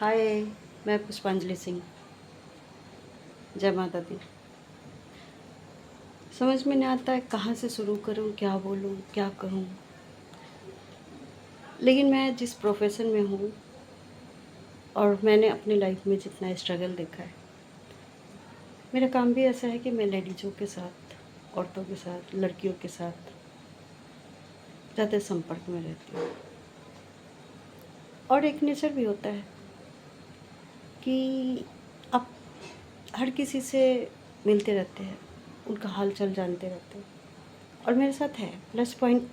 हाय, मैं पुष्पांजलि सिंह। जय माता दी। समझ में नहीं आता है कहाँ से शुरू करूँ, क्या बोलूँ, क्या कहूँ। लेकिन मैं जिस प्रोफेशन में हूँ और मैंने अपनी लाइफ में जितना स्ट्रगल देखा है, मेरा काम भी ऐसा है कि मैं लेडीज़ों के साथ, औरतों के साथ, लड़कियों के साथ ज़्यादा संपर्क में रहती हूँ। और एक नेचर भी होता है कि आप हर किसी से मिलते रहते हैं, उनका हाल चाल जानते रहते हैं। और मेरे साथ है प्लस पॉइंट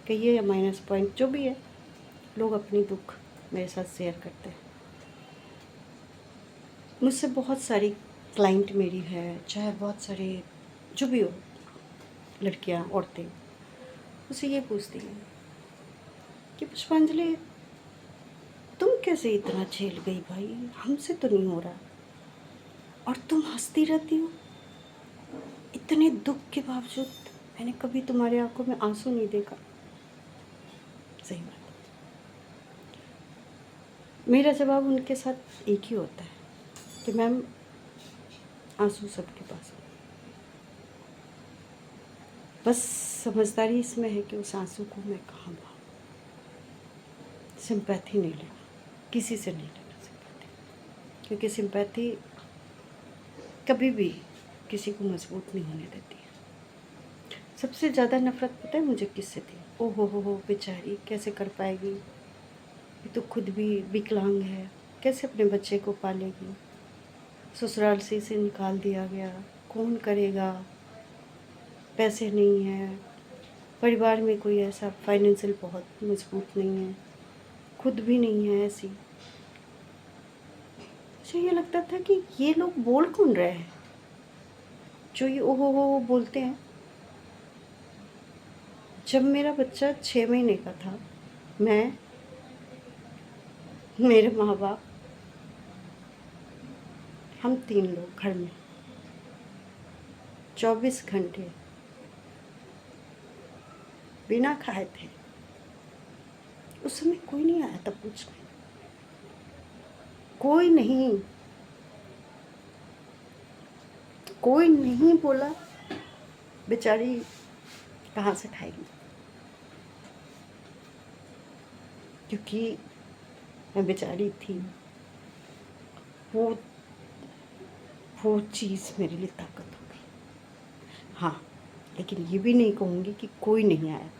कहिए या माइनस पॉइंट, जो भी है, लोग अपनी दुख मेरे साथ शेयर करते हैं। मुझसे बहुत सारी क्लाइंट मेरी है, चाहे बहुत सारे जो भी हो, लड़कियां, औरतें मुझसे ये पूछती हैं कि पुष्पांजलि, तुम कैसे इतना झेल गई भाई, हमसे तो नहीं हो रहा। और तुम हंसती रहती हो इतने दुख के बावजूद। मैंने कभी तुम्हारी आंखों में आंसू नहीं देखा। सही बात। मेरा जवाब उनके साथ एक ही होता है कि मैम, आंसू सबके पास है, बस समझदारी इसमें है कि उस आंसू को मैं कहाँ बहाऊं। सिंपैथी नहीं लेना, किसी से नहीं लेना सिंपैथी, क्योंकि सिंपैथी कभी भी किसी को मजबूत नहीं होने देती है। सबसे ज़्यादा नफरत पता है मुझे किससे थी? ओ हो, बेचारी कैसे कर पाएगी, ये तो खुद भी विकलांग है, कैसे अपने बच्चे को पालेगी, ससुराल से इसे निकाल दिया गया, कौन करेगा, पैसे नहीं है, परिवार में कोई ऐसा फाइनेंशियल बहुत मजबूत नहीं है, खुद भी नहीं है ऐसी। मुझे ये लगता था कि ये लोग बोल कौन रहे हैं जो ये ओहो हो बोलते हैं। जब मेरा बच्चा 6 महीने का था, मैं, मेरे माँ बाप, हम 3 लोग घर में 24 घंटे बिना खाए थे। उस समय कोई नहीं आया था पूछने, कोई नहीं, कोई नहीं बोला बेचारी कहाँ से खाएगी, क्योंकि मैं बेचारी थी। वो वो चीज़ मेरे लिए ताकत हो गई। हाँ, लेकिन ये भी नहीं कहूँगी कि कोई नहीं आया।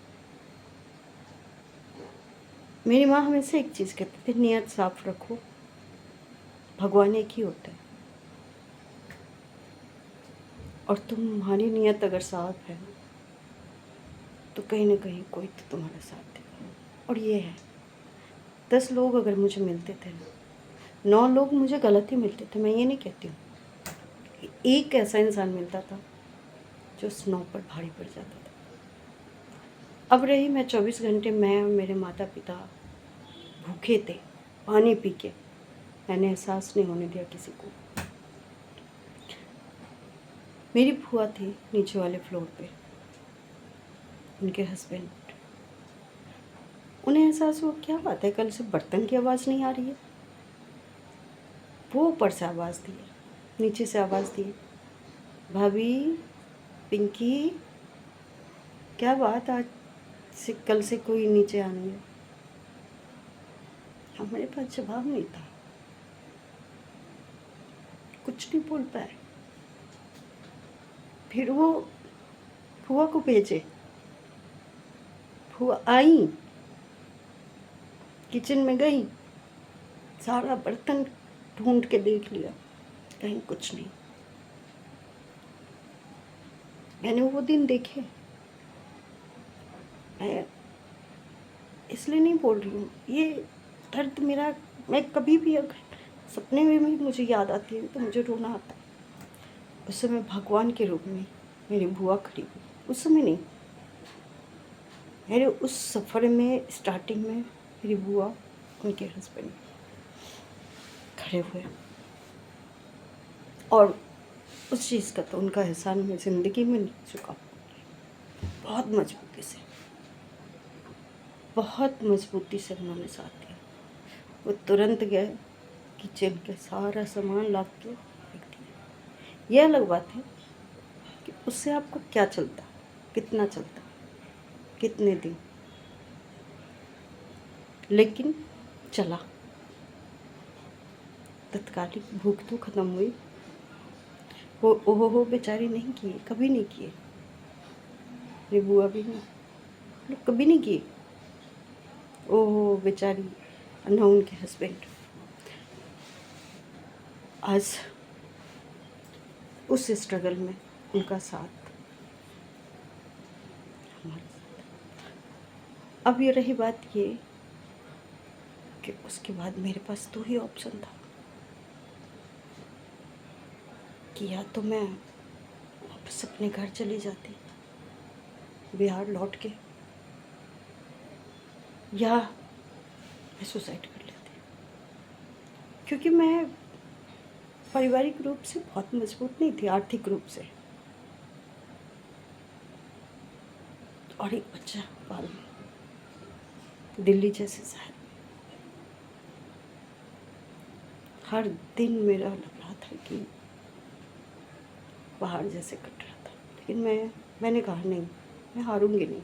मेरी माँ हमेशा एक चीज़ कहती थी, नियत साफ रखो, भगवान एक ही होता है, और तुम्हारी नियत अगर साफ है तो कहीं ना कहीं कोई तो तुम्हारा साथ देगा। और ये है, 10 लोग अगर मुझे मिलते थे, 9 लोग मुझे गलत ही मिलते थे, मैं ये नहीं कहती हूँ, एक ऐसा इंसान मिलता था जो उस 9 पर भारी पड़ जाता था। अब रही मैं 24 घंटे, मैं और मेरे माता पिता भूखे थे, पानी पी के, मैंने एहसास नहीं होने दिया किसी को। मेरी बुआ थी नीचे वाले फ्लोर पे, उनके हस्बैंड, उन्हें एहसास हुआ क्या बात है, कल से बर्तन की आवाज़ नहीं आ रही है। वो ऊपर से आवाज़ दी, नीचे से आवाज़ दी, भाभी, पिंकी, क्या बात, आज से कल से कोई नीचे आनी है। हमारे पास जवाब नहीं था, कुछ नहीं बोल पाए। फिर वो फुआ को भेजे, फुआ आई, किचन में गई, सारा बर्तन ढूंढ के देख लिया, कहीं कुछ नहीं। मैंने वो दिन देखे, मैं इसलिए नहीं बोल रही हूँ, ये दर्द मेरा, मैं कभी भी अगर सपने में भी मुझे याद आती है तो मुझे रोना आता है। उस समय भगवान के रूप में मेरी बुआ खड़ी हुई, उस समय नहीं, मेरे उस सफ़र में स्टार्टिंग में मेरी बुआ, उनके हस्बैंड खड़े हुए, और उस चीज़ का तो उनका एहसान मैं ज़िंदगी में नहीं चुका। बहुत मजबूती से, बहुत मजबूती से उन्होंने साथ दिया। वो तुरंत गए किचन का सारा सामान ला के रख दिया। यह अलग बात है कि उससे आपको क्या चलता, कितना चलता, कितने दिन, लेकिन चला। तत्कालिक भूख तो ख़त्म हुई। वो ओहो बेचारी नहीं किए, कभी नहीं किए। मेरी बुआ भी नहीं, लोग कभी नहीं किए। ओहो बेचारी ना उनके हस्बैंड आज उस स्ट्रगल में उनका साथ हमारे साथ। अब ये रही बात ये कि उसके बाद मेरे पास 2 ही ऑप्शन था कि या तो मैं वापस अपने घर चली जाती, बिहार लौट के, या मैं सुसाइड कर लेती। क्योंकि मैं पारिवारिक रूप से बहुत मजबूत नहीं थी, आर्थिक रूप से, और एक बच्चा पालना दिल्ली जैसे शहर में, हर दिन मेरा लग रहा था कि पहाड़ जैसे कट रहा था। लेकिन मैंने कहा नहीं, मैं हारूंगी नहीं,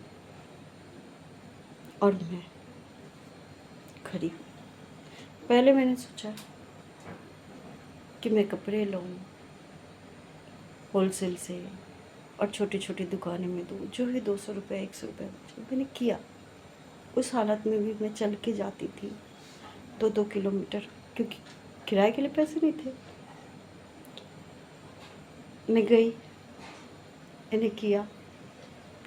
और मैं खड़ी हुई। पहले मैंने सोचा कि मैं कपड़े लूँ होलसेल से और छोटी छोटी दुकानें में दूँ, जो भी 200 रुपये 100 रुपये बचे। मैंने किया। उस हालत में भी मैं चल के जाती थी 2-2 किलोमीटर, क्योंकि किराए के लिए पैसे नहीं थे। मैं गई, मैंने किया।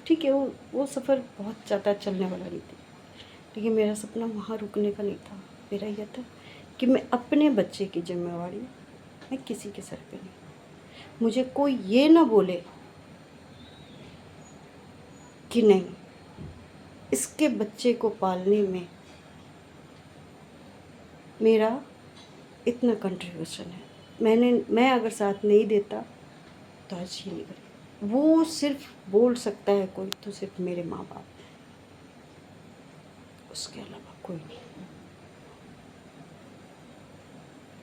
ठीक है, वो सफ़र बहुत ज़्यादा चलने वाला नहीं थी, लेकिन मेरा सपना वहाँ रुकने का नहीं था। मेरा यह था कि मैं अपने बच्चे की जिम्मेवारी मैं किसी के सर पे नहीं, मुझे कोई ये ना बोले कि नहीं, इसके बच्चे को पालने में मेरा इतना कंट्रीब्यूशन है। मैं अगर साथ नहीं देता तो आज ये नहीं करें। वो सिर्फ बोल सकता है कोई तो सिर्फ मेरे माँ बाप, उसके अलावा कोई नहीं,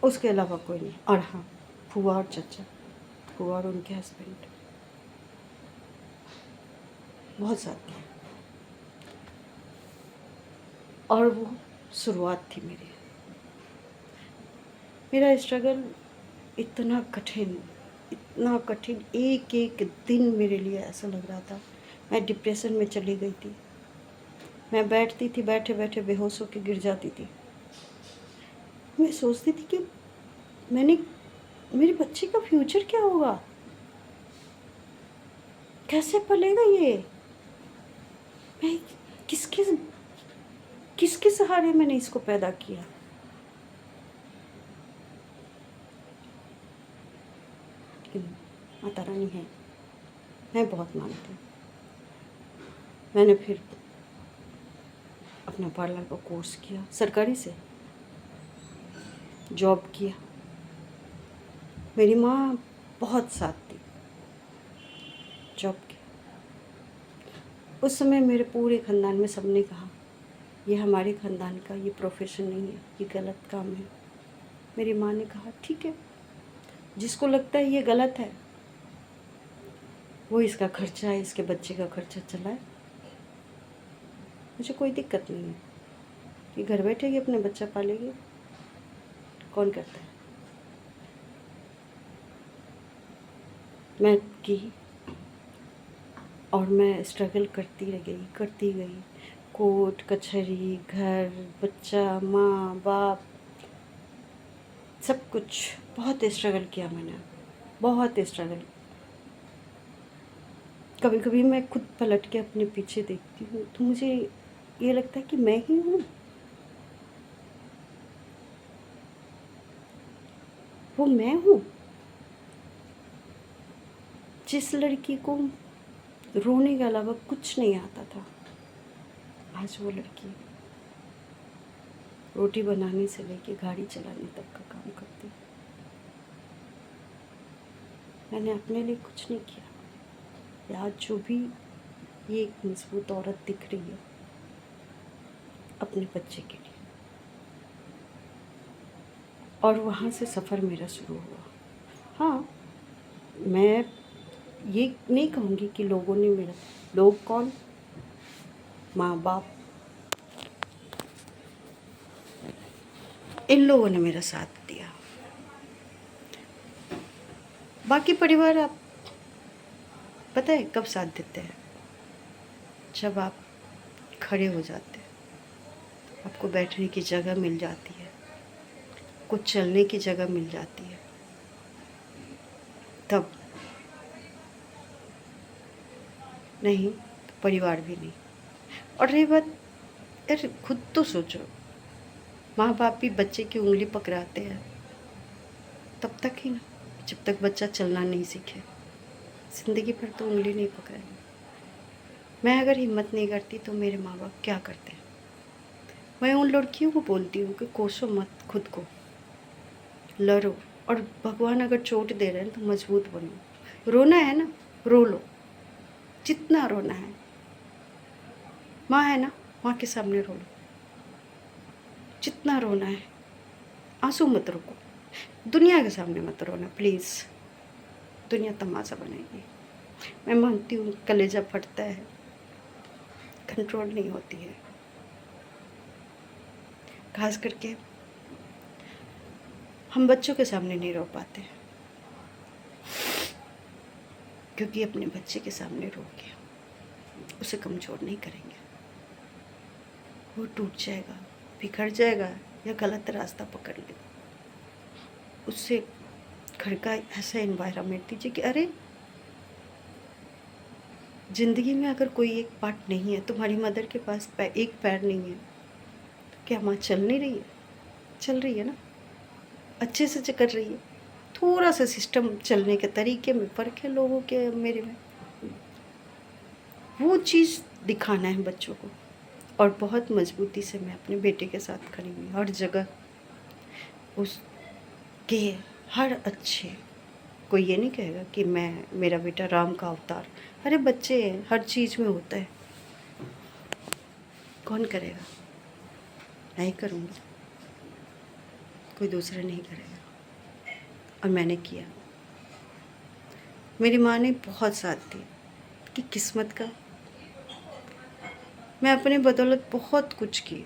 उसके अलावा कोई नहीं। और हाँ, फूआ और चाचा, फूआ और उनके हस्बैंड बहुत साथ दिया, और वो शुरुआत थी मेरा स्ट्रगल इतना कठिन, इतना कठिन। एक एक दिन मेरे लिए ऐसा लग रहा था मैं डिप्रेशन में चली गई थी। मैं बैठती थी, बैठे बैठे बेहोश होकर गिर जाती थी। मैं सोचती थी कि मेरे बच्चे का फ्यूचर क्या होगा, कैसे पलेगा ये, मैं किसके किसके सहारे मैंने इसको पैदा किया। लेकिन माता रानी है, मैं बहुत मानती हूँ। मैंने फिर अपना पार्लर का कोर्स किया, सरकारी से जॉब किया। मेरी माँ बहुत साथ दी, जॉब किया। उस समय मेरे पूरे ख़ानदान में सबने कहा ये हमारे ख़ानदान का ये प्रोफेशन नहीं है, ये गलत काम है। मेरी माँ ने कहा ठीक है, जिसको लगता है ये गलत है वो इसका खर्चा, इसके बच्चे का खर्चा चलाए, मुझे कोई दिक्कत नहीं है। ये घर बैठेगी, अपने बच्चा पालेगी, कौन करता है। मैं की, और मैं स्ट्रगल करती गई। कोर्ट कचहरी, घर, बच्चा, माँ बाप, सब कुछ बहुत स्ट्रगल किया मैंने, बहुत स्ट्रगल। कभी कभी मैं खुद पलट के अपने पीछे देखती हूँ तो मुझे ये लगता है कि मैं ही हूँ, वो मैं हूँ जिस लड़की को रोने के अलावा कुछ नहीं आता था। आज वो लड़की रोटी बनाने से लेके गाड़ी चलाने तक का काम करती है। मैंने अपने लिए कुछ नहीं किया। आज जो भी ये एक मजबूत औरत दिख रही है अपने बच्चे के लिए, और वहाँ से सफ़र मेरा शुरू हुआ। हाँ, मैं ये नहीं कहूँगी कि लोगों ने मेरा, लोग कौन, माँ बाप, इन लोगों ने मेरा साथ दिया। बाकी परिवार, आप पता है कब साथ देते हैं? जब आप खड़े हो जाते हैं, आपको बैठने की जगह मिल जाती है, कुछ चलने की जगह मिल जाती है, तब। नहीं तो परिवार भी नहीं। और रही बात, यार खुद तो सोचो, माँ बाप भी बच्चे की उंगली पकड़ाते हैं तब तक ही ना, जब तक बच्चा चलना नहीं सीखे। ज़िंदगी भर तो उंगली नहीं पकड़ाएंगे। मैं अगर हिम्मत नहीं करती तो मेरे माँ बाप क्या करते हैं? मैं उन लड़कियों को बोलती हूँ कि कोसो मत खुद को, लड़ो। और भगवान अगर चोट दे रहे हैं तो मजबूत बनो। रोना है ना, रो लो, जितना रोना है। माँ है ना, माँ के सामने रो लो, जितना रोना है। आंसू मत रोको, दुनिया के सामने मत रोना प्लीज़, दुनिया तमाशा बनाएगी। मैं मानती हूँ कलेजा फटता है, कंट्रोल नहीं होती है। खास करके हम बच्चों के सामने नहीं रो पाते, क्योंकि अपने बच्चे के सामने रो के उसे कमज़ोर नहीं करेंगे। वो टूट जाएगा, बिखर जाएगा या गलत रास्ता पकड़ लेगा। उससे घर का ऐसा एनवायरनमेंट दीजिए कि अरे, ज़िंदगी में अगर कोई एक पार्ट नहीं है, तुम्हारी मदर के पास एक पैर नहीं है, तो क्या माँ चल नहीं रही है? चल रही है ना, अच्छे से कर रही है। थोड़ा सा सिस्टम चलने के तरीके में फ़र्क है लोगों के मेरे में। वो चीज़ दिखाना है बच्चों को। और बहुत मजबूती से मैं अपने बेटे के साथ खड़ी हुई, हर जगह उसके हर अच्छे। कोई ये नहीं कहेगा कि मेरा बेटा राम का अवतार। अरे बच्चे हैं, हर चीज़ में होता है। कौन करेगा? मैं ही करूँगी, कोई दूसरा नहीं करेगा। और मैंने किया। मेरी माँ ने बहुत साथ दिया कि किस्मत का। मैं अपने बदौलत बहुत कुछ की,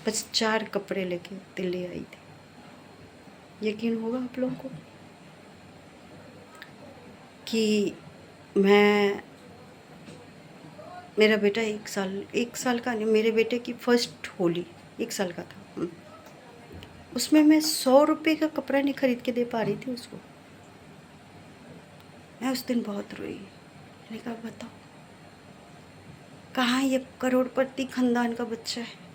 बस 4 कपड़े लेके दिल्ली आई थी। यकीन होगा आप लोगों को कि मेरा बेटा 1 साल का नहीं, मेरे बेटे की फर्स्ट होली 1 साल का था। उसमें मैं 100 रुपये का कपड़ा नहीं खरीद के दे पा रही थी उसको। मैं उस दिन बहुत रोई। मैंने कहा बताओ, कहाँ ये करोड़पति खानदान का बच्चा है,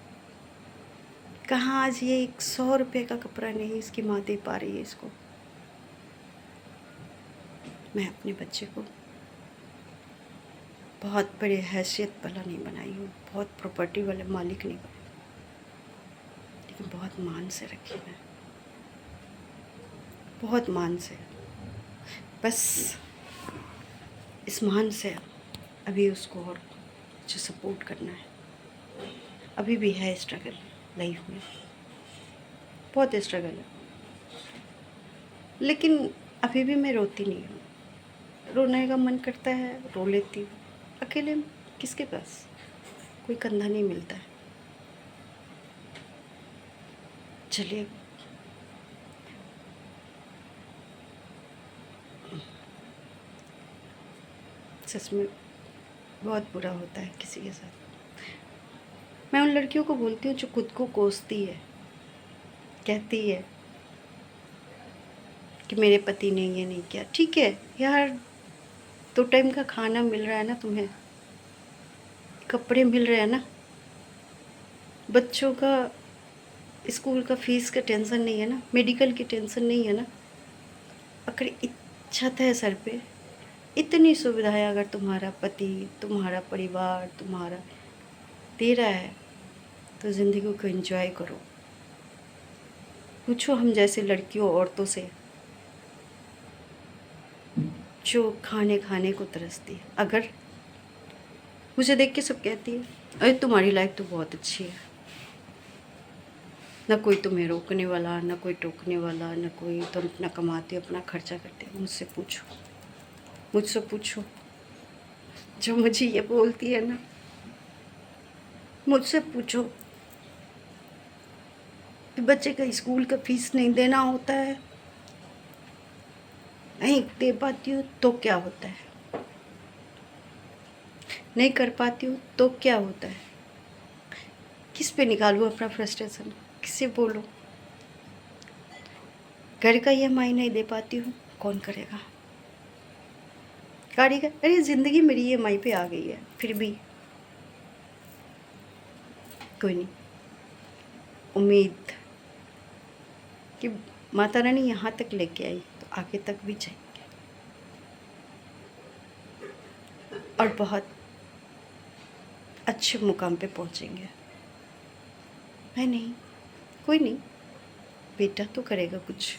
कहाँ आज ये 100 रुपये का कपड़ा नहीं इसकी माँ दे पा रही है इसको। मैं अपने बच्चे को बहुत बड़े हैसियत वाला नहीं बनाई हूँ, बहुत प्रॉपर्टी वाले मालिक नहीं बने, लेकिन बहुत मान से रखी मैं, बहुत मान से। बस इस मान से अभी उसको और जो सपोर्ट करना है। अभी भी है स्ट्रगल लाइफ में, बहुत स्ट्रगल है, लेकिन अभी भी मैं रोती नहीं हूँ। रोने का मन करता है रो लेती हूँ। अकेले किसके पास कोई कंधा नहीं मिलता है। चलिए, सच में बहुत बुरा होता है किसी के साथ। मैं उन लड़कियों को बोलती हूँ जो खुद को कोसती है, कहती है कि मेरे पति ने ये नहीं किया। ठीक है यार, 2 टाइम का खाना मिल रहा है ना तुम्हें, कपड़े मिल रहे हैं ना, बच्चों का स्कूल का फीस का टेंशन नहीं है ना, मेडिकल की टेंशन नहीं है ना। अगर छत है सर पे, इतनी सुविधाएं अगर तुम्हारा पति, तुम्हारा परिवार तुम्हारा दे रहा है, तो ज़िंदगी को एंजॉय करो। पूछो हम जैसे लड़कियों औरतों से जो खाने को तरसती है। अगर मुझे देख के सब कहती है अरे तुम्हारी लाइफ तो बहुत अच्छी है, ना कोई तुम्हें रोकने वाला, ना कोई टोकने वाला, ना कोई। तुम अपना कमाते हो, अपना खर्चा करते हो। मुझसे पूछो। जो मुझे ये बोलती है ना, मुझसे पूछो कि बच्चे का स्कूल का फीस नहीं देना होता है, नहीं दे पाती हूँ तो क्या होता है, नहीं कर पाती हूँ तो क्या होता है, किस पे निकालूँ अपना फ्रस्ट्रेशन, किससे बोलूँ। घर का EMI नहीं दे पाती हूँ, कौन करेगा। गाड़ी का, अरे ज़िंदगी मेरी EMI पे आ गई है, फिर भी कोई नहीं। उम्मीद कि माता रानी यहाँ तक लेके आई तो आगे तक भी जाएंगे, और बहुत अच्छे मुकाम पे पहुँचेंगे। है नहीं, कोई नहीं, बेटा तो करेगा कुछ।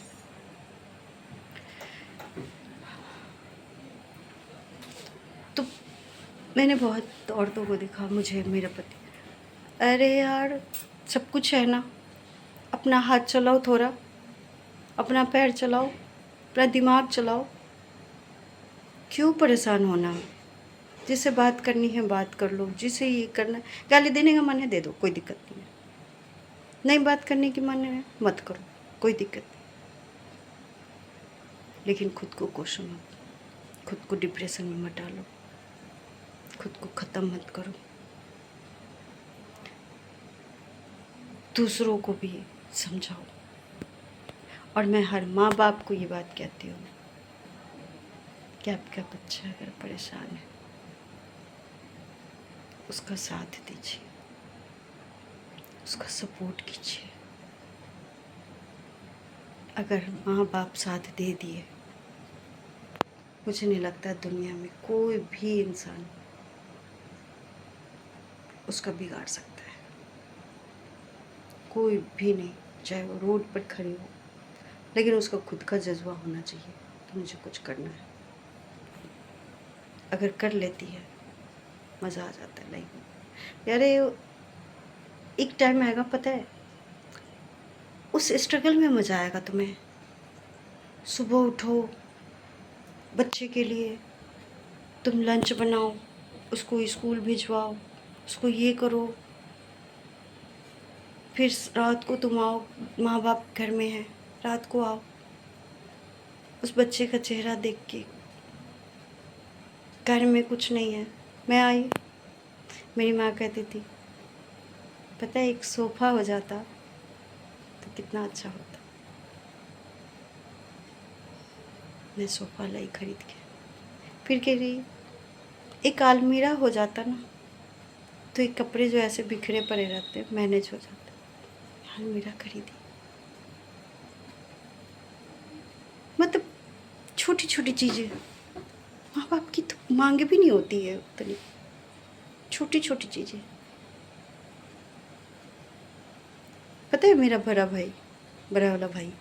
तो मैंने बहुत औरतों को देखा, मुझे मेरा पति, अरे यार सब कुछ है ना, अपना हाथ चलाओ थोड़ा, अपना पैर चलाओ, अपना दिमाग चलाओ, क्यों परेशान होना। जिससे बात करनी है बात कर लो, जिसे ये करना, गाली देने का मन है दे दो, कोई दिक्कत नहीं है। नहीं बात करने की मन है मत करो, कोई दिक्कत नहीं। लेकिन खुद को कोसो मत, खुद को डिप्रेशन में मत डालो, खुद को ख़त्म मत करो। दूसरों को भी समझाओ। और मैं हर माँ बाप को ये बात कहती हूँ कि आपका बच्चा अगर परेशान है, उसका साथ दीजिए, उसका सपोर्ट कीजिए। अगर माँ बाप साथ दे दिए, मुझे नहीं लगता दुनिया में कोई भी इंसान उसका बिगाड़ सकता है, कोई भी नहीं। चाहे वो रोड पर खड़ी हो, लेकिन उसका खुद का जज्बा होना चाहिए कि मुझे कुछ करना है। अगर कर लेती है, मज़ा आ जाता है लाइफ में। यार एक टाइम आएगा, पता है, उस स्ट्रगल में मज़ा आएगा तुम्हें। सुबह उठो, बच्चे के लिए तुम लंच बनाओ, उसको स्कूल भिजवाओ, उसको ये करो, फिर रात को तुम आओ, माँ बाप घर में हैं, रात को आओ, उस बच्चे का चेहरा देख के, घर में कुछ नहीं है। मैं आई, मेरी माँ कहती थी, पता है एक सोफ़ा हो जाता तो कितना अच्छा होता। मैं सोफ़ा लाई खरीद के, फिर कह रही एक अलमीरा हो जाता ना, तो एक कपड़े जो ऐसे बिखरे पड़े रहते मैनेज हो जाता। अलमीरा खरीदी। मतलब छोटी छोटी चीज़ें, माँ बाप की तो मांग भी नहीं होती है उतनी, छोटी छोटी चीज़ें। पता है मेरा बड़ा वाला भाई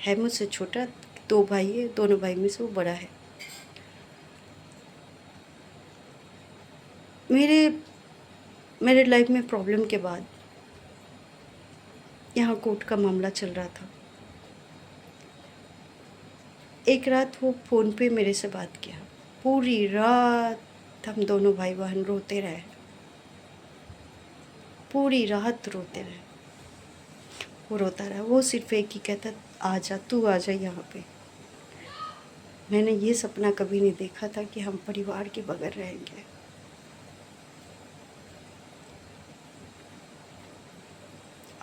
है मुझसे छोटा, 2 भाई है, दोनों भाई में से वो बड़ा है। मेरे लाइफ में प्रॉब्लम के बाद यहाँ कोर्ट का मामला चल रहा था। एक रात वो फ़ोन पे मेरे से बात किया, पूरी रात हम दोनों भाई बहन रोते रहे, पूरी रात रोते रहे। वो रोता रहा, वो सिर्फ एक ही कहता, आजा तू आजा यहाँ पे। मैंने ये सपना कभी नहीं देखा था कि हम परिवार के बगैर रहेंगे।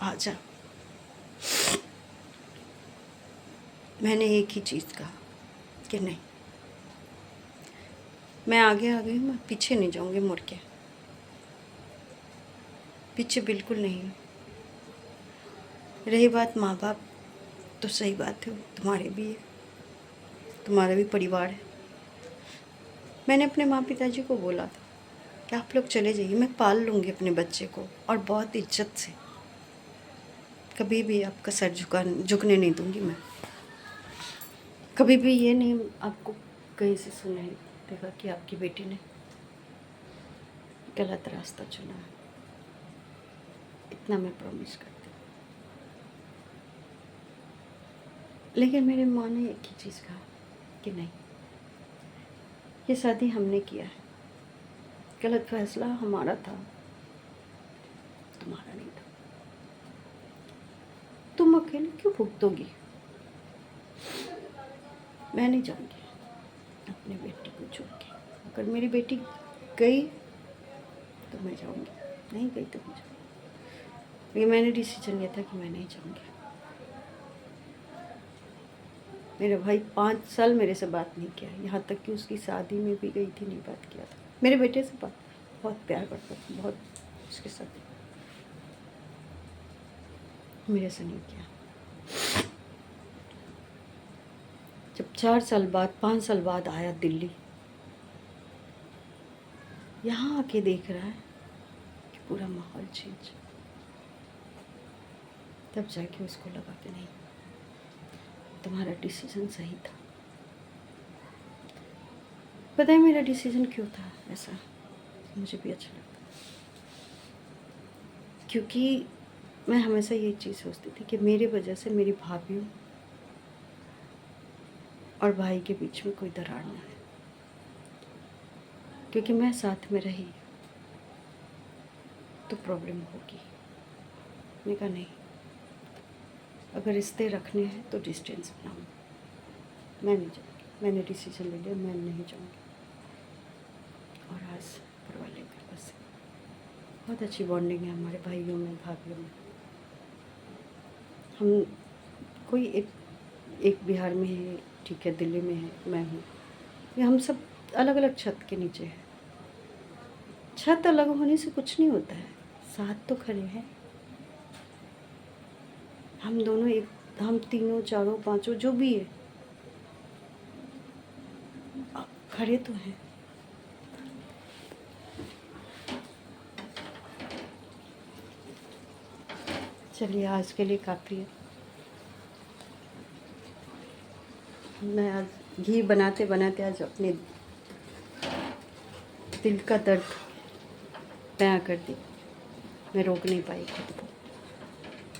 आजा। मैंने एक ही चीज़ कहा कि नहीं, मैं आगे आ गई, मैं पीछे नहीं जाऊँगी मुड़ के, पीछे बिल्कुल नहीं। रही बात माँ बाप, तो सही बात है, तुम्हारे भी है, तुम्हारा भी परिवार है। मैंने अपने माँ पिताजी को बोला था कि आप लोग चले जाइए, मैं पाल लूँगी अपने बच्चे को, और बहुत इज्जत से, कभी भी आपका सर झुकने नहीं दूँगी मैं। कभी भी ये नहीं आपको कहीं से सुनाई देगा कि आपकी बेटी ने गलत रास्ता चुना है। इतना मैं प्रॉमिस करती हूँ। लेकिन मेरी माँ ने एक ही चीज़ कहा कि नहीं, ये शादी हमने किया है, गलत फैसला हमारा था, तुम्हारा नहीं था। तुम अकेले क्यों भुगतोगी? मैं नहीं जाऊँगी अपनी बेटी को छोड़ के। अगर मेरी बेटी गई तो मैं जाऊँगी, नहीं गई तो मैं जाऊँगी। ये मैंने डिसीजन लिया था कि मैं नहीं जाऊँगी। मेरा भाई 5 साल मेरे से बात नहीं किया, यहाँ तक कि उसकी शादी में भी गई थी, नहीं बात किया था। मेरे बेटे से बात बहुत प्यार करता था, बहुत उसके साथ, मेरे से नहीं किया। जब 4 साल बाद 5 साल बाद आया दिल्ली, यहाँ आके देख रहा है कि पूरा माहौल चेंज, तब जाके उसको लगा कि नहीं, तुम्हारा डिसीजन सही था। पता है मेरा डिसीजन क्यों था ऐसा? मुझे भी अच्छा लगता, क्योंकि मैं हमेशा ये चीज़ सोचती थी कि मेरी वजह से मेरी भाभीयों और भाई के बीच में कोई दरार ना है, क्योंकि मैं साथ में रही तो प्रॉब्लम होगी। मैंने कहा नहीं, अगर रिश्ते रखने हैं तो डिस्टेंस बनाऊँ, मैं नहीं जाऊँगी। मैंने डिसीजन ले लिया, मैं नहीं जाऊँगी। और आज घर वाले के बस बहुत अच्छी बॉन्डिंग है हमारे भाइयों में, भाभीयों में। हम कोई एक बिहार में है, ठीक है, दिल्ली में है, मैं हूँ, ये हम सब अलग अलग छत के नीचे हैं। छत अलग होने से कुछ नहीं होता है, साथ तो खड़े हैं हम दोनों, एक, हम तीनों चारों पांचों जो भी है खड़े तो हैं। चलिए आज के लिए काफ़ी है। मैं आज घी बनाते बनाते आज अपने दिल का दर्द बयां कर दी, मैं रोक नहीं पाई खुद को।